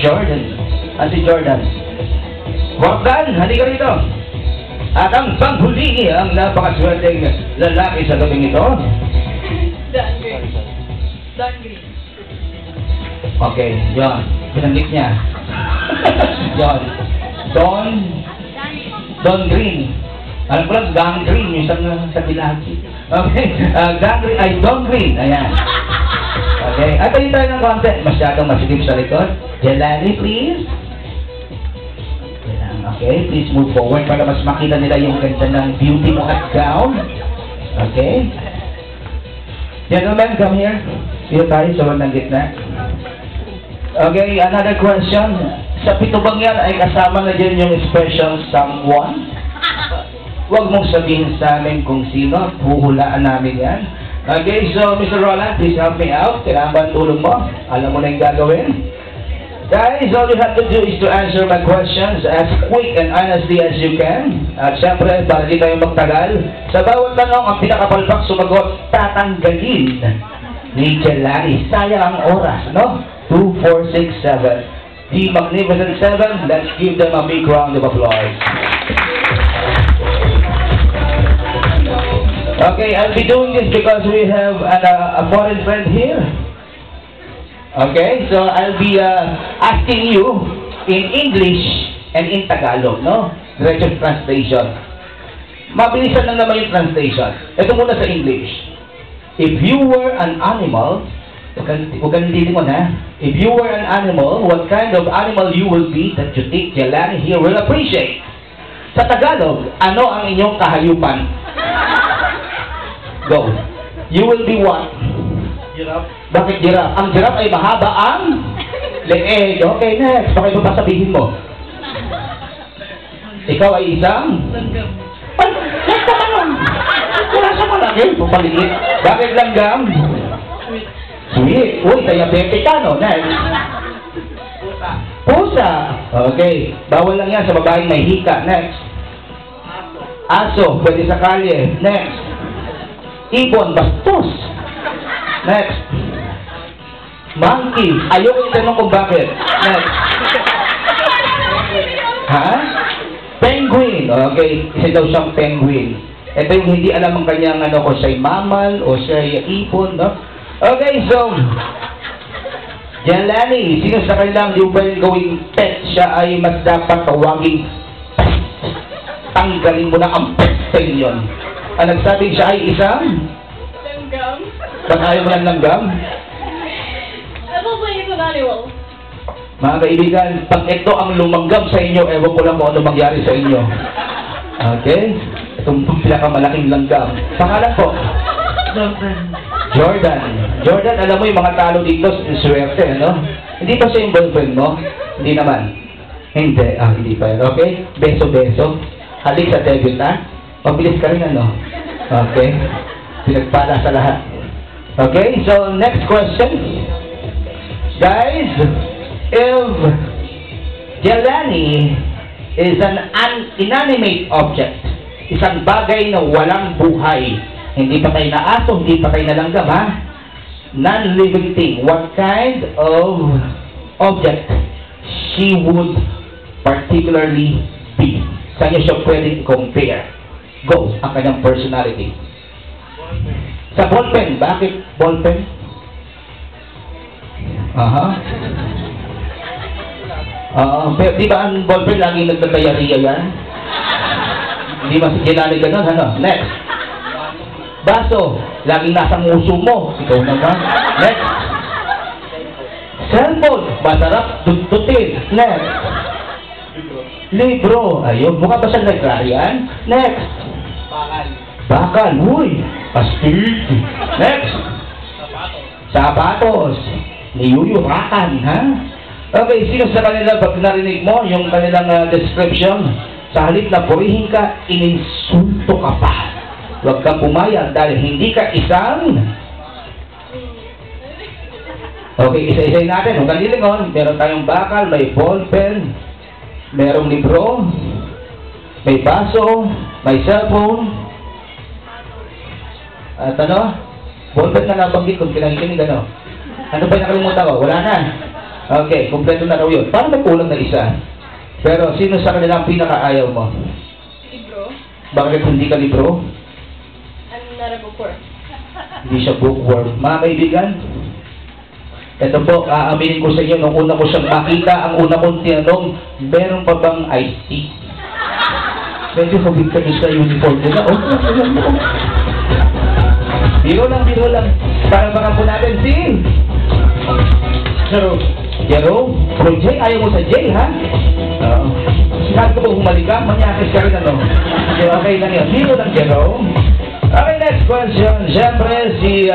Jordan. Si Jordan. Wakdan, halika rito. At ang panghuli, ang napakaswerteng lalaki sa gabing ito. Don Green. Don Green. Okay, yun. Pinanggit niya. Yun. Don Green. Alam ko lang, Gang Green, yung sa Bilagi. Okay, Gang Green, ay Don Green. Ayan. Okay, at tayo tayo ng content. Masyadong masikip sa likod. Jelani, please. Ayan, okay, please move forward para mas makita nila yung ganda ng beauty mo at gown. Okay. Gentlemen, come here. Dito tayo sa bandang gitna. Okay, another question. Sa pitubang yan ay kasama na dyan yung special someone. Huwag mong sabihin sa amin kung sino. Huhulaan namin yan. Okay, so Mr. Roland, please help me out. Kailangan ba ang tulong mo? Alam mo na yung gagawin. Guys, all you have to do is to answer my questions as quick and honestly as you can. At syempre, para di tayo magtagal, sa bawat tanong, ang pinakapalpak sumagot, tatanggalin ni Jelani. Sayang ang oras, no? 2, 4, 6, 7. The Magnificent Seven, let's give them a big round of applause. Okay, I'll be doing this because we have a foreign friend here. Okay, so I'll be asking you in English and in Tagalog, no? Direct translation. Mabilisan lang naman yung translation. Ito muna sa English. If you were an animal, huwag kang titingon, ha? If you were an animal, what kind of animal you will be that you think Jelani here will appreciate? Sa Tagalog, ano ang inyong kahayupan? Go. You will be what? Giraffe. Bakit giraffe? Ang giraffe ay mahaba ang leeg. Okay, next. Bakit mo pa sabihin mo? Ikaw ay isang? Langgam. Ay, next naman. Wala sa malaki. Pumaliit. Bakit langgam? Sweet. Sweet. Uy, diabetic ka, no? Next. Pusa. Pusa. Okay. Bawal lang yan sa babaeng may hika. Next. Aso. Pwede sa kalye. Next. Ibon. Bastos. Next. Monkey. Ayoko itanong kung bakit. Next. Ha? Penguin. Okay. Isa daw siyang penguin. Ito yung hindi alam ang kanyang ano, kung siya'y mammal o siya'y ibon, no? Okay, so Jelani, sino sa kanilang di ba gawing pet siya ay mas dapat tawaging tanggalin mo na ang pet yun. Ang nagsabing siya ay isang Langgam. ba't ayaw mo ng langgam? Ano ba yung animal? Mga kaibigan, pag ito ang lumanggam sa inyo, ewan ko lang kung ano mangyari sa inyo. Okay? Itong pinakamalaking langgam. Pangalan po? Jordan. Jordan, alam mo yung mga talo dito, swerte, ano? Hindi pa siya yung boyfriend mo? Hindi naman. Hindi. Hindi pa yun. Okay? Beso-beso. Halik sa debut, ha? Mabilis ka rin, ano? Okay? Pinagpala sa lahat. Okay? So, next question. Guys, if Jelani is an inanimate object, isang bagay na walang buhay, hindi patay na aso, hindi patay na langgam, ha? Non-living thing. What kind of object she would particularly be? Saan niya siya pwedeng compare? Go, ang kanyang personality. Sa ballpen. Bakit ballpen? Pero di ba ang ballpen laging nagtatayariya yan? Hindi mas ginali ganun, ano? Next. Baso, laging nasa nguso mo. Ikaw naman. Next. Cellphone, masarap dututin. Next. Libro. Ayun, mukha ba siyang librarian? Next. Bakal. Bakal. Uy, astig. Next. Sapatos. Sapatos. Niyuyurakan, ha? Okay, sino sa kanila pag narinig mo yung kanilang description? Sa halip na purihin ka, ininsulto ka pa. Huwag kang pumayag dahil hindi ka isang... Okay, isa-isay natin. Huwag kang lilingon. Meron tayong bakal, may ballpen, merong libro, may baso, may cellphone. At ano? Ballpen na nabanggit kung pinakikinig, ano? Ano ba yung nakalimutan ko? Wala na. Okay, kumpleto na raw yun. Parang may kulang na isa. Pero sino sa kanila ang pinakaayaw mo? Libro. Bakit hindi ka libro? I'm not a bookworm. Hindi siya bookworm. Mga kaibigan, ito po, aaminin ko sa inyo, nung una ko siyang makita, ang una kong tinanong, meron pa bang iced tea? Medyo kabig kami sa uniform nila. Biro lang. Para baka po natin si Jerome. Bro Jay, ayaw mo sa Jay, ha? Oo. Sinabi ko po humalik ka, manyakis ka rin, ano? Okay lang yun. Biro lang, Jerome. Okay, next question. Siyempre, si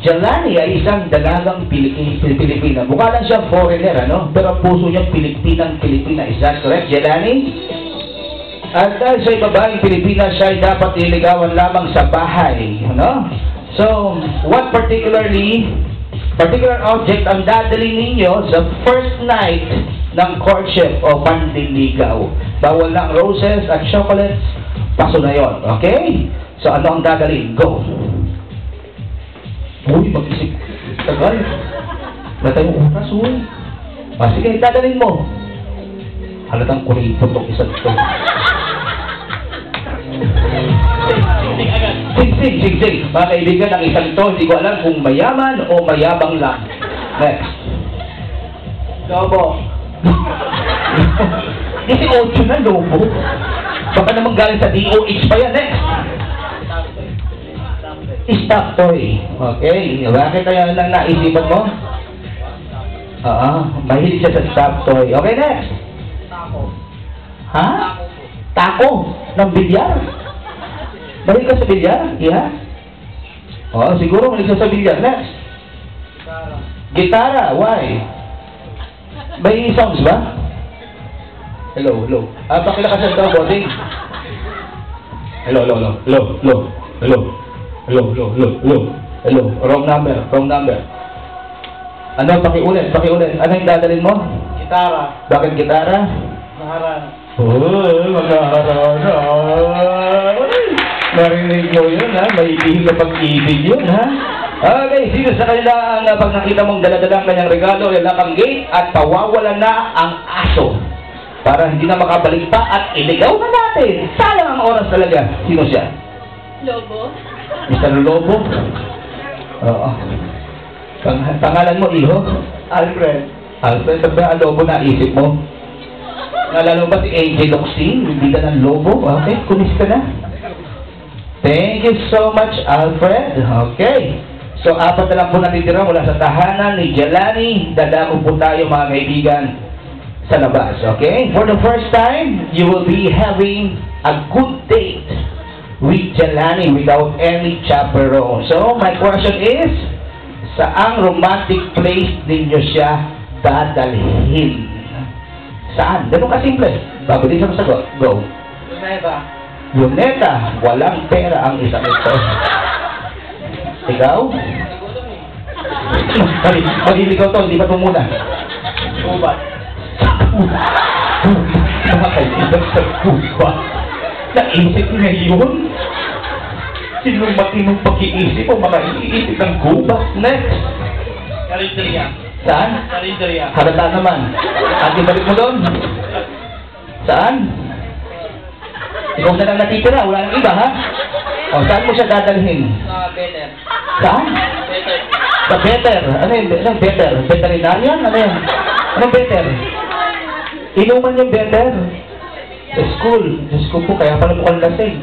Jelani ay isang dalagang Pilipina. Mukha lang siya foreigner, ano? Pero ang puso niya Pilipinang-Pilipina. Is that correct, Jelani? At dahil siya'y babaeng Pilipina, siya'y dapat niligawan lamang sa bahay, ano? So, what particular object ang dadalhin ninyo sa first night ng courtship o pandiligaw? Bawal ng roses at chocolates, paso na yun, okay? So, ano ang dadalhin? Go! Uy, mag-isip. Tagal. Wala tayong oras, uy. Sige, dadalhin mo. Halatang kuripon itong isang ito. Sig. Mga kaibigan, ang isang ito, hindi ko alam kung mayaman o mayabang lang. Next. Lobo. 18 na, lobo. Baka naman galing sa DOH pa yan, next. Stop toy. Okay. Bakit kaya lang naisipan mo? Mahilig siya sa stop toy. Okay, next. Taco. Ha? Taco? Ng bilyar? Mahilig ka sa bilyar? Yeah? Siguro mahilig ka sa bilyar. Next. Gitara. Why? May sounds ba? Hello. Pakilakas daw, bossing. Hello. Wrong number. Ano? Pakiulit. Ano yung dadalhin mo? Gitara. Bakit gitara? Maharana. Magkaharana. Narinig mo yun, ha? May ibig na pag-ibig yun, ha? Okay, sino sa kanila ang pag nakita mong dala-dala ang kanyang regalo, ilalak ang gate at pawawala na ang aso para hindi na makabalik pa at iligaw na natin. Sayang ang oras talaga. Sino siya? Lobo. Mr. Lobo? Oo. Pangalan mo, iho? Alfred. Alfred, sabi ang lobo na isip mo? Nalala mo ba si AJ Loxing? Hindi ka ng lobo? Okay, kumis ka na. Thank you so much, Alfred. Okay. So, 4 na lang po natitira mula sa tahanan ni Jelani. Dadako po tayo, mga kaibigan, sa labas. Okay? For the first time, you will be having a good date with Jelani without any chaperone. So, my question is, saang romantic place ninyo siya dadalhin? Saan? Ganun kasimple. Babalik sa sagot. Go. Luneta. Walang pera ang isang ito. Ikaw? Maliligaw to. Hindi ba ito muna? Gubat. Mga kaibigan sa gubat. Naisip ngayon? Sinong matinong pag-iisip o mga iisip ng gubat? Next. Karinderya. Saan? Karinderya. Halata naman. At ibalik mo doon. Saan? Ikaw na lang natitira. Wala nang iba, ha? Saan mo siya dadalhin? Sa Better. Saan? Better. Sa Better. Ano yun? Anong Better? Veterinarian? Ano yun? Anong Better? Inuman yung Better. Sa school. Sa school po. Kaya pala mukhang lasing.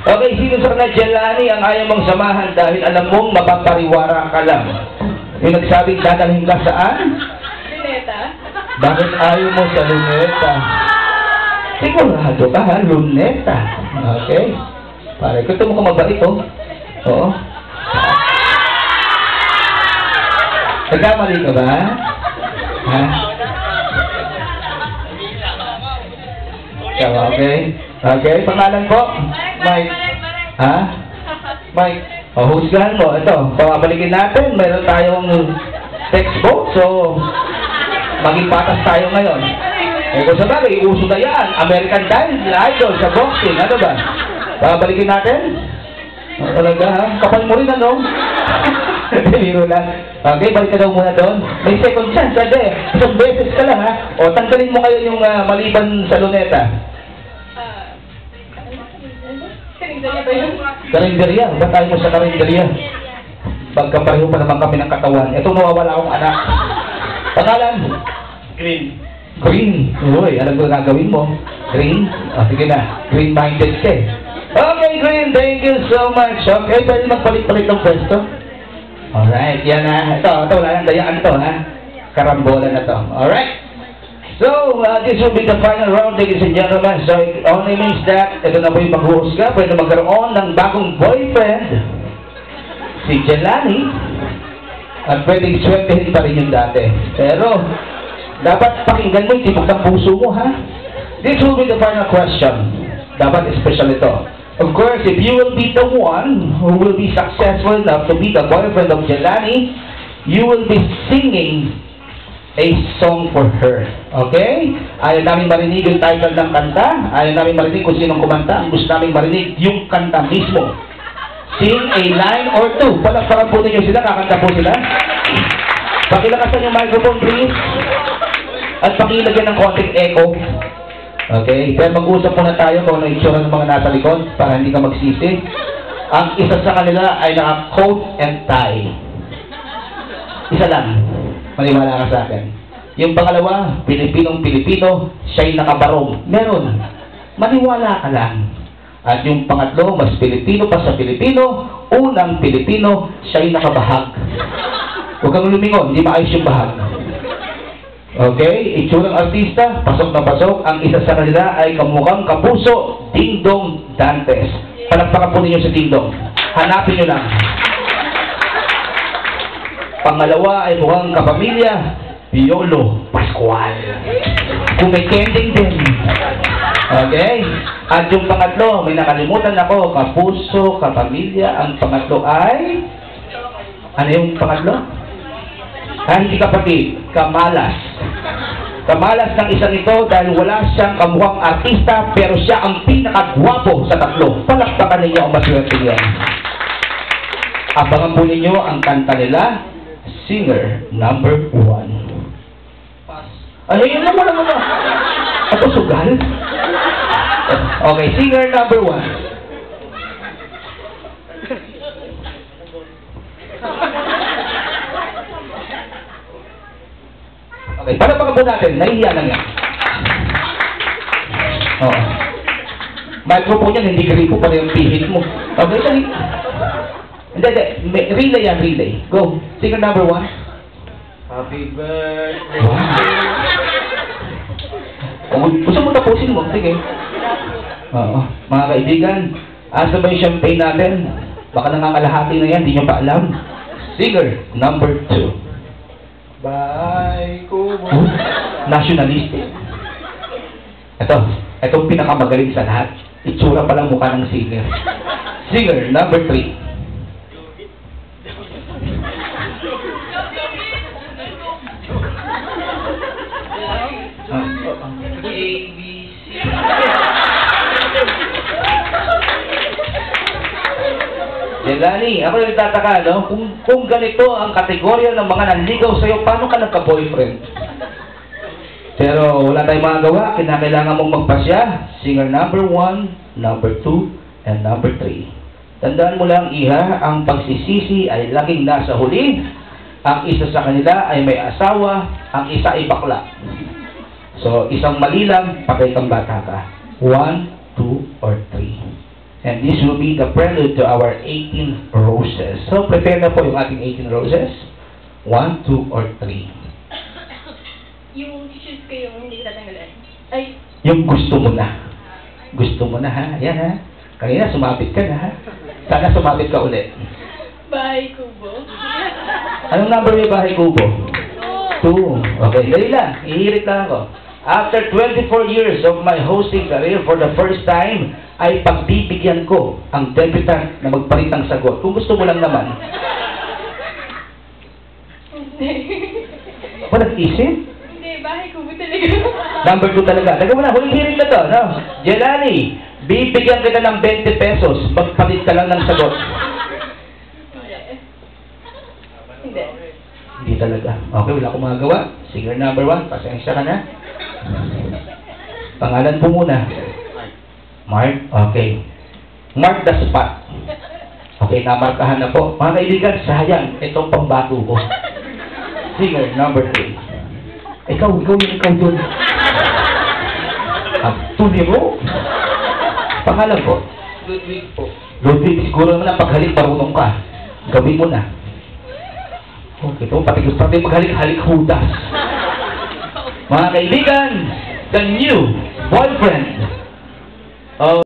Okay, sino sa kanila Jelani ang ayaw mong samahan dahil alam mong mapapariwara ka lang? Yung nagsabing dadalhin ka saan? Luneta. Bakit ayaw mo sa Luneta? Sigurado ka, ha? Luneta. Okay? Pare, gusto mo ka mabait, oh? Oo. Nagkamali ka ba? Ha? Okay. Okay, pangalan po? Mike. Ha? Mike. Husgahan mo. Ito, pababalikin natin. Meron tayong textbook. So, maging patas tayo ngayon. Kung sabagay, uso na yan. American Idol sa boxing. Ano ba? Pababalikin natin? Talaga, ha? Kapal mo rin, ano? Biro lang. Okay, balik ka daw muna doon. May second chance, agad. Isang beses ka lang, ha? O, tanggalin mo kayo yung maliban sa luneta. Karinderya ba yun? Karinderya. Ba't tayo mo sa karinderya? Pagkapareho pa naman kami ng katawan. Ito nawawala akong anak. Pangalan? Green. Green. Uy, alam ko na gagawin mo. Green? O, sige na. Green-minded ka eh. Okay, Green. Thank you so much. Okay, pwede magpalit-palit ng pwesto. Alright, yan na. Ito, wala nang dayaan ito, ha? Karambola na to. Alright. So, this will be the final round, ladies and gentlemen. So, it only means that, ito na po yung mag-host ka, pwede magkaroon ng bagong boyfriend, si Jelani, at pwedeng swertehin pa rin yung dati. Pero, dapat pakinggan mo yung tibok ng puso mo, ha? This will be the final question. Dapat special ito. Of course, if you will be the one who will be successful enough to be the boyfriend of Jelani, you will be singing a song for her. Okay? Ayaw namin marinig yung title ng kanta. Ayaw namin marinig kung sinong kumanta. Ang gusto namin marinig yung kanta mismo. Sing a line or two. Palagpakan po ninyo sila. Kakanta po sila. Pakilakasan yung microphone, please. At pakilagyan ng konting echo. Okay? Pero mag-usap muna tayo kung ano itsura ng mga nasa likod para hindi ka magsisi. Ang isa sa kanila ay naka-coat and tie. Isa lang. Maniwala ka sa akin. Yung pangalawa, Pilipinong-Pilipino, siya'y nakabarong. Meron. Maniwala ka lang. At yung pangatlo, mas Pilipino pa sa Pilipino, unang Pilipino, siya'y nakabahag. Huwag kang lumingon, hindi maayos yung bahag. Okay? Itsurang artista, pasok na pasok. Ang isa sa kanila ay kamukhang kapuso, Ding Dong Dantes. Palagpakan po ninyo sa Ding Dong. Hanapin nyo lang. Pangalawa ay mukhang kapamilya, Piolo Pascual. Kumikending din. Okay? At yung pangatlo, may nakalimutan ako, kapuso, kapamilya. Ang pangatlo ay... Ano yung pangatlo? Hindi kapatid, Kamalas. Kamalas ng isang ito dahil wala siyang kamukhang artista pero siya ang pinakagwapo sa tatlo. Palakpakan ninyo ang maswerte yan. Abangan po ninyo ang kanta nila, Singer number 1. Pass. Ano yun naman naman ba? Ito sugal? Okay, Singer number 1. Okay, palapakan po natin. Nahihiya lang yan. Oo. Microphone yan, hindi gripo pa rin yung pihit mo. Okay, dali. Hindi. Relay yan, relay. Go. Singer number 1. Happy birthday. Wow. Gusto mo tapusin mo? Sige. Oo. Mga kaibigan, asa ba yung champagne natin? Baka nangangalahati na yan, hindi nyo pa alam. Singer number 2. Bye, Kubo. Nationalistic. Itong pinakamagaling sa lahat. Itsura pa lang mukha ng singer. Singer number 3. ABC. Jelani, ako nagtataka, no? Kung ganito ang kategorya ng mga nanligaw sa'yo, paano ka nagka-boyfriend? Pero wala tayong magagawa, kinakailangan mong magpasya. Singer number 1, number 2, and number 3. Tandaan mo lang, iha, ang pagsisisi ay laging nasa huli. Ang isa sa kanila ay may asawa, ang isa ay bakla. So, isang mali lang, patay kang bata ka. 1, 2, or 3. And this will be the prelude to our 18 roses. So, prepare na po yung ating 18 roses. 1, 2, or 3. Yung shoes ko yung hindi tatanggalan. Ay. Yung gusto mo na. Gusto mo na, ha? Yan, ha? Kanina, sumabit ka na, ha? Sana sumabit ka ulit. Bye, Kubo. Anong number yung bahay kubo? 2. Okay, dali lang. Ihirit lang ako. After 24 years of my hosting career, for the first time, ay pagbibigyan ko ang debutant na magpalit ng sagot. Kung gusto mo lang naman. Hindi. Ako nag-isip? Hindi, bahay Kubo talaga. Number 2 talaga. Taga mo na, huling hirit na to, no? Jelani, bibigyan kita ng 20 pesos. Magpalit ka lang ng sagot. Okay, wala akong magagawa. Singer number 1, pasensya ka na. Pangalan po muna. Mark? Okay. Mark the spot. Okay, namarkahan na po. Mga kaibigan, sayang. Itong pambato ko. Singer number 3. Ikaw yun. Tuloy mo? Pangalan po? Ludwig po. Ludwig, siguro naman ang paghalik marunong ka. Gawin mo na. Okay, ito, pati paghalik-halik hudas. Mga kaibigan, the new boyfriend